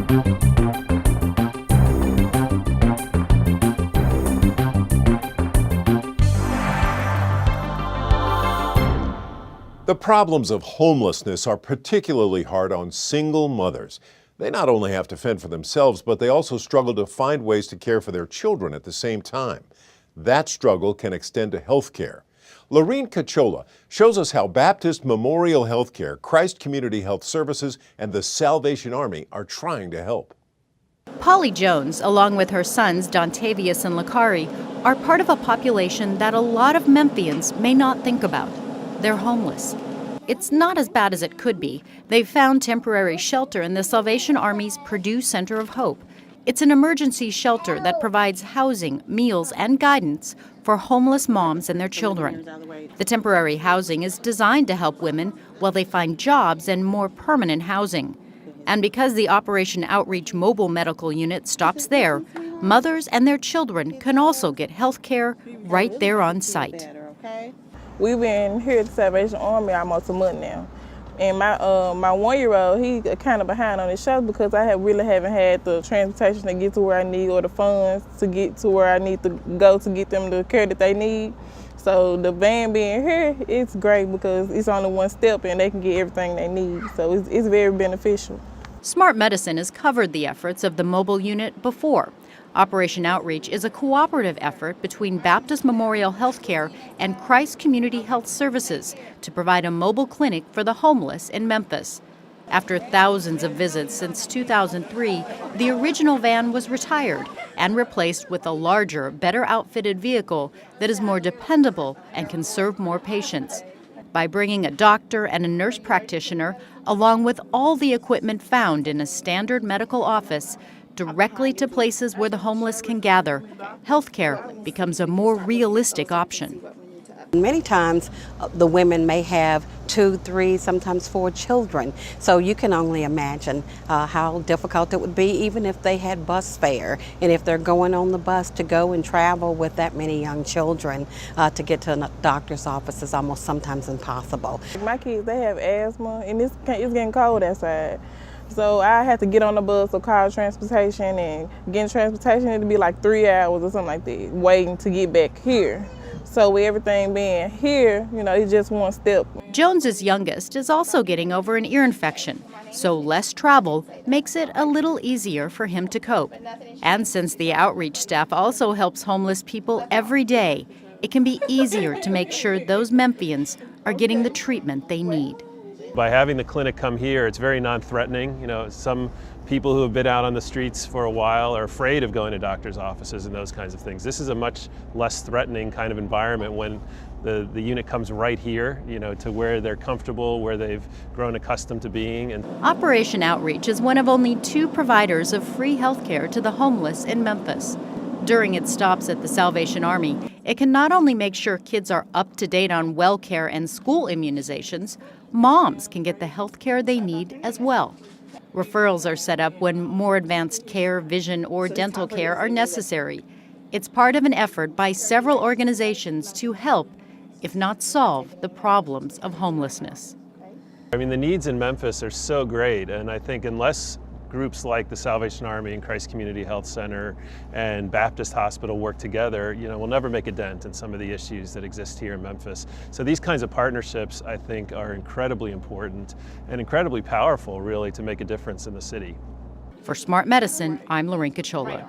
The problems of homelessness are particularly hard on single mothers. They not only have to fend for themselves, but they also struggle to find ways to care for their children at the same time. That struggle can extend to health care. Lurene Cachola shows us how Baptist Memorial Healthcare, Christ Community Health Services, and the Salvation Army are trying to help. Polly Jones, along with her sons Dontavius and Lakari, are part of a population that a lot of Memphians may not think about. They're homeless. It's not as bad as it could be. They've found temporary shelter in the Salvation Army's Purdue Center of Hope. It's an emergency shelter that provides housing, meals, and guidance for homeless moms and their children. The temporary housing is designed to help women while they find jobs and more permanent housing. And because the Operation Outreach Mobile Medical Unit stops there, mothers and their children can also get health care right there on site. We've been here at the Salvation Army almost a month now. And my 1-year-old, he kind of behind on his shots because I really haven't had the transportation to get to where I need or the funds to get to where I need to go to get them the care that they need. So the van being here, it's great because it's only one step and they can get everything they need. So it's very beneficial. Smart Medicine has covered the efforts of the mobile unit before. Operation Outreach is a cooperative effort between Baptist Memorial Healthcare and Christ Community Health Services to provide a mobile clinic for the homeless in Memphis. After thousands of visits since 2003, the original van was retired and replaced with a larger, better outfitted vehicle that is more dependable and can serve more patients. By bringing a doctor and a nurse practitioner, along with all the equipment found in a standard medical office, directly to places where the homeless can gather, healthcare becomes a more realistic option. Many times the women may have 2, 3, sometimes 4 children. So you can only imagine how difficult it would be even if they had bus fare. And if they're going on the bus to go and travel with that many young children to get to a doctor's office is almost sometimes impossible. My kids, they have asthma and it's getting cold outside. So I had to get on the bus or call transportation, and getting transportation, it'd be like 3 hours or something like that, waiting to get back here. So with everything being here, it's just one step. Jones's youngest is also getting over an ear infection, so less travel makes it a little easier for him to cope. And since the outreach staff also helps homeless people every day, it can be easier to make sure those Memphians are getting the treatment they need. By having the clinic come here, it's very non-threatening. Some people who have been out on the streets for a while are afraid of going to doctors' offices and those kinds of things. This is a much less threatening kind of environment when the unit comes right here, to where they're comfortable, where they've grown accustomed to being. And Operation Outreach is one of only 2 providers of free health care to the homeless in Memphis. During its stops at the Salvation Army, it can not only make sure kids are up to date on well care and school immunizations, moms can get the health care they need as well. Referrals are set up when more advanced care, vision, or dental care are necessary. It's part of an effort by several organizations to help, if not solve, the problems of homelessness. the needs in Memphis are so great, and I think unless groups like the Salvation Army and Christ Community Health Center and Baptist Hospital work together, we'll never make a dent in some of the issues that exist here in Memphis. So these kinds of partnerships, I think, are incredibly important and incredibly powerful, really, to make a difference in the city. For Smart Medicine, I'm Lurene Cachola.